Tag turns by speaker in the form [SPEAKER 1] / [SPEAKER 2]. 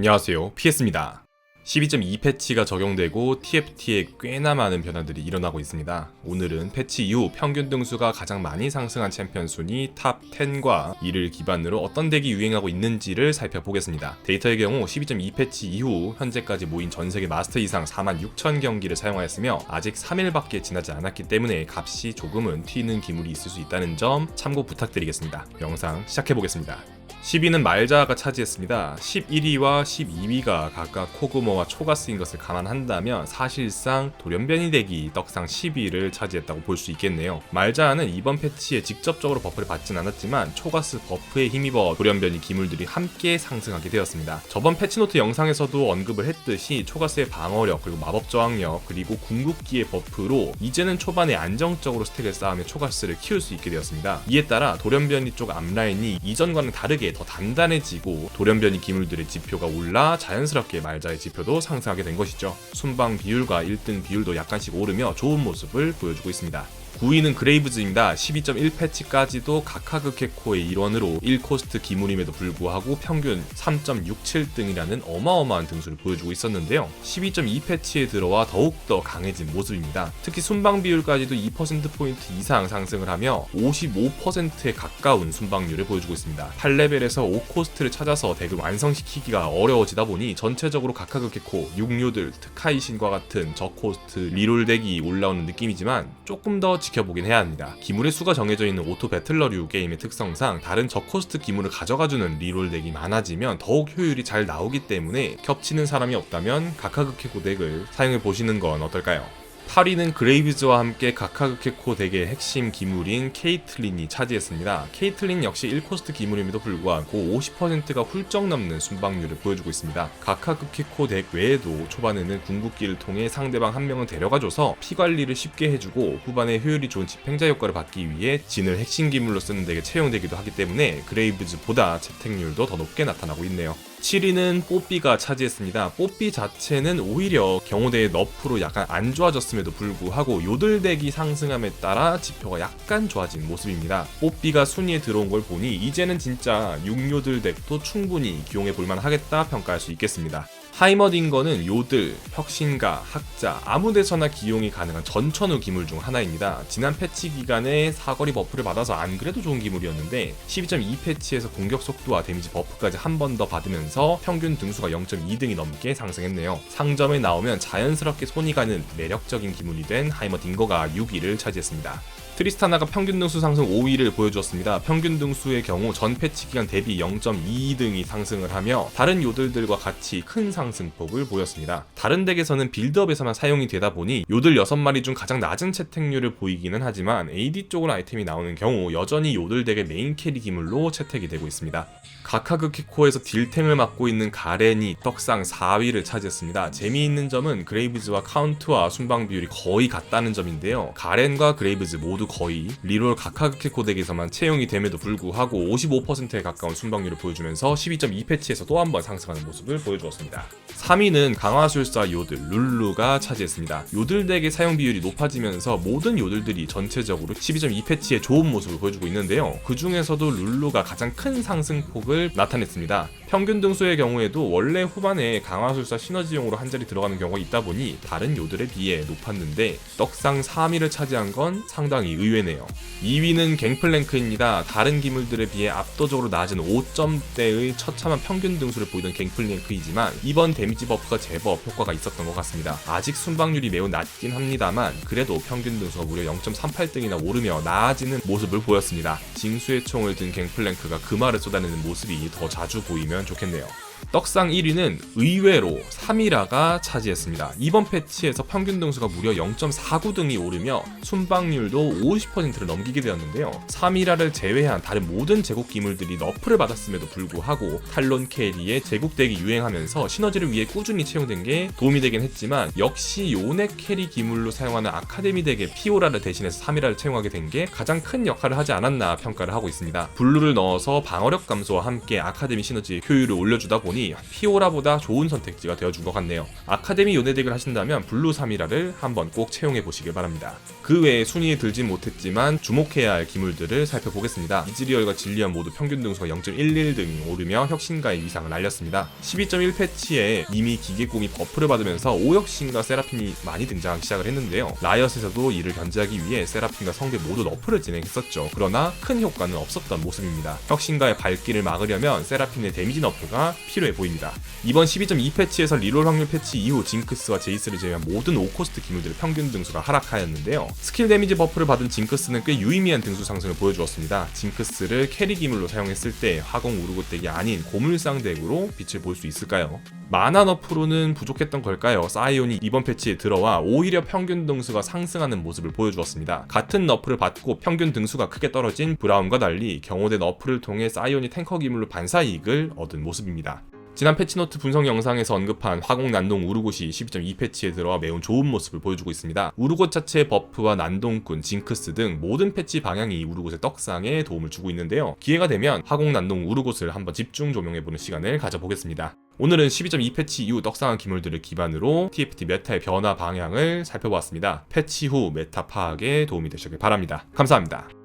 [SPEAKER 1] 안녕하세요, PS입니다. 12.2 패치가 적용되고 TFT에 꽤나 많은 변화들이 일어나고 있습니다. 오늘은 패치 이후 평균 등수가 가장 많이 상승한 챔피언 순위 탑 10과 이를 기반으로 어떤 덱이 유행하고 있는지를 살펴보겠습니다. 데이터의 경우 12.2 패치 이후 현재까지 모인 전세계 마스터 이상 46,000경기를 사용하였으며 아직 3일밖에 지나지 않았기 때문에 값이 조금은 튀는 기물이 있을 수 있다는 점 참고 부탁드리겠습니다. 영상 시작해보겠습니다. 10위는 말자가 차지했습니다. 11위와 12위가 각각 코그모와 초가스인 것을 감안한다면 사실상 돌연변이 덱이 떡상 10위를 차지했다고 볼 수 있겠네요. 말자는 이번 패치에 직접적으로 버프를 받진 않았지만 초가스 버프에 힘입어 돌연변이 기물들이 함께 상승하게 되었습니다. 저번 패치노트 영상에서도 언급을 했듯이 초가스의 방어력 그리고 마법 저항력 그리고 궁극기의 버프로 이제는 초반에 안정적으로 스택을 쌓으며 초가스를 키울 수 있게 되었습니다. 이에 따라 돌연변이 쪽 앞라인이 이전과는 다르게 더 단단해지고 돌연변이 기물들의 지표가 올라 자연스럽게 말자의 지표도 상승하게 된 것이죠. 순방 비율과 1등 비율도 약간씩 오르며 좋은 모습을 보여주고 있습니다. 9위는 그레이브즈입니다. 12.1 패치까지도 가카그케코의 일원으로 1코스트 기물임에도 불구하고 평균 3.67등이라는 어마어마한 등수를 보여주고 있었는데요. 12.2 패치에 들어와 더욱더 강해진 모습입니다. 특히 순방 비율까지도 2%포인트 이상 상승을 하며 55%에 가까운 순방률을 보여주고 있습니다. 8레벨에서 5코스트를 찾아서 덱을 완성시키기가 어려워지다 보니 전체적으로 가카그케코, 육류들, 특하이신과 같은 저코스트 리롤 덱이 올라오는 느낌이지만 조금 더 지켜보긴 해야 합니다. 기물의 수가 정해져 있는 오토 배틀러류 게임의 특성상 다른 저코스트 기물을 가져가주는 리롤 덱이 많아지면 더욱 효율이 잘 나오기 때문에 겹치는 사람이 없다면 가카그케코 덱을 사용해 보시는 건 어떨까요? 8위는 그레이브즈와 함께 가카그케코 덱의 핵심 기물인 케이틀린이 차지했습니다. 케이틀린 역시 1코스트 기물임에도 불구하고 50%가 훌쩍 넘는 순방률을 보여주고 있습니다. 가카그케코 덱 외에도 초반에는 궁극기를 통해 상대방 한 명을 데려가줘서 피관리를 쉽게 해주고 후반에 효율이 좋은 집행자 효과를 받기 위해 진을 핵심 기물로 쓰는 덱에 채용되기도 하기 때문에 그레이브즈보다 채택률도 더 높게 나타나고 있네요. 7위는 뽀삐가 차지했습니다. 뽀삐 자체는 오히려 경호대의 너프로 약간 안 좋아졌음에도 불구하고 요들덱이 상승함에 따라 지표가 약간 좋아진 모습입니다. 뽀삐가 순위에 들어온 걸 보니 이제는 진짜 6요들덱도 충분히 기용해 볼만 하겠다 평가할 수 있겠습니다. 하이머딩거는 요들, 혁신가, 학자 아무데서나 기용이 가능한 전천후 기물 중 하나입니다. 지난 패치 기간에 사거리 버프를 받아서 안 그래도 좋은 기물이었는데 12.2 패치에서 공격 속도와 데미지 버프까지 한 번 더 받으면서 평균 등수가 0.2등이 넘게 상승했네요. 상점에 나오면 자연스럽게 손이 가는 매력적인 기물이 된 하이머딩거가 6위를 차지했습니다. 트리스타나가 평균 등수 상승 5위를 보여주었습니다. 평균 등수의 경우 전 패치 기간 대비 0.22등이 상승을 하며 다른 요들들과 같이 큰 상승폭을 보였습니다. 다른 덱에서는 빌드업에서만 사용이 되다 보니 요들 6마리 중 가장 낮은 채택률을 보이기는 하지만 AD 쪽으로 아이템이 나오는 경우 여전히 요들 덱의 메인 캐리 기물로 채택이 되고 있습니다. 가카그케코에서 딜탱을 맡고 있는 가렌이 떡상 4위를 차지했습니다. 재미있는 점은 그레이브즈와 카운트와 순방 비율이 거의 같다는 점인데요. 가렌과 그레이브즈 모두 거의 리롤 가카그케코 덱에서만 채용이 됨에도 불구하고 55%에 가까운 순방률을 보여주면서 12.2 패치에서 또 한 번 상승하는 모습을 보여주었습니다. 3위는 강화술사 요들 룰루가 차지했습니다. 요들 덱의 사용 비율이 높아지면서 모든 요들들이 전체적으로 12.2 패치에 좋은 모습을 보여주고 있는데요. 그 중에서도 룰루가 가장 큰 상승폭을 나타냈습니다. 평균 등수의 경우에도 원래 후반에 강화술사 시너지용으로 한 자리 들어가는 경우가 있다 보니 다른 요들에 비해 높았는데 떡상 3위를 차지한 건 상당히 의외네요. 2위는 갱플랭크입니다. 다른 기물들에 비해 압도적으로 낮은 5점대의 처참한 평균 등수를 보이던 갱플랭크이지만 이번 데미지 버프가 제법 효과가 있었던 것 같습니다. 아직 순방률이 매우 낮긴 합니다만 그래도 평균 등수가 무려 0.38등이나 오르며 나아지는 모습을 보였습니다. 징수의 총을 든 갱플랭크가 금화를 쏟아내는 모습이 더 자주 보이면 좋겠네요. 떡상 1위는 의외로 3이라가 차지했습니다. 이번 패치에서 평균 등수가 무려 0.49등이 오르며 순방률도 50%를 넘기게 되었는데요. 3이라를 제외한 다른 모든 제국 기물들이 너프를 받았음에도 불구하고 탈론 캐리의 제국덱이 유행하면서 시너지를 위해 꾸준히 채용된 게 도움이 되긴 했지만 역시 요넥 캐리 기물로 사용하는 아카데미 덱의 피오라를 대신해서 3이라를 채용하게 된 게 가장 큰 역할을 하지 않았나 평가를 하고 있습니다. 블루를 넣어서 방어력 감소와 함께 아카데미 시너지의 효율을 올려주다 보니 사이온이 피오라보다 좋은 선택지가 되어준 것 같네요. 아카데미 요네덱을 하신다면 블루 3이라를 한번 꼭 채용해 보시길 바랍니다. 그 외에 순위에 들진 못했지만 주목해야 할 기물들을 살펴보겠습니다. 이즈리얼과 진리언 모두 평균 등수가 0.11등 오르며 혁신가의 위상을 알렸습니다. 12.1 패치에 이미 기계꿈이 버프를 받으면서 오혁신과 세라핀이 많이 등장하기 시작을 했는데요. 라이엇에서도 이를 견제하기 위해 세라핀과 성배 모두 너프를 진행했었죠. 그러나 큰 효과는 없었던 모습입니다. 혁신가의 발길을 막으려면 세라핀의 데미지 너프가 필요해 보입니다. 이번 12.2 패치에서 리롤 확률 패치 이후 징크스와 제이스를 제외한 모든 5코스트 기물들의 평균 등수가 하락하였는데요. 스킬 데미지 버프를 받은 징크스는 꽤 유의미한 등수 상승을 보여주었습니다. 징크스를 캐리 기물로 사용했을 때 화공 우르고 덱이 아닌 고물상 덱으로 빛을 볼 수 있을까요? 마나 너프로는 부족했던 걸까요? 사이온이 이번 패치에 들어와 오히려 평균 등수가 상승하는 모습을 보여주었습니다. 같은 너프를 받고 평균 등수가 크게 떨어진 브라움과 달리 경호대 너프를 통해 사이온이 탱커 기물로 반사 이익을 얻은 모습입니다. 지난 패치노트 분석 영상에서 언급한 화공 난동 우르곳이 12.2 패치에 들어와 매우 좋은 모습을 보여주고 있습니다. 우르곳 자체의 버프와 난동꾼, 징크스 등 모든 패치 방향이 우르곳의 떡상에 도움을 주고 있는데요. 기회가 되면 화공 난동 우르곳을 한번 집중 조명해보는 시간을 가져보겠습니다. 오늘은 12.2 패치 이후 떡상한 기물들을 기반으로 TFT 메타의 변화 방향을 살펴보았습니다. 패치 후 메타 파악에 도움이 되시길 바랍니다. 감사합니다.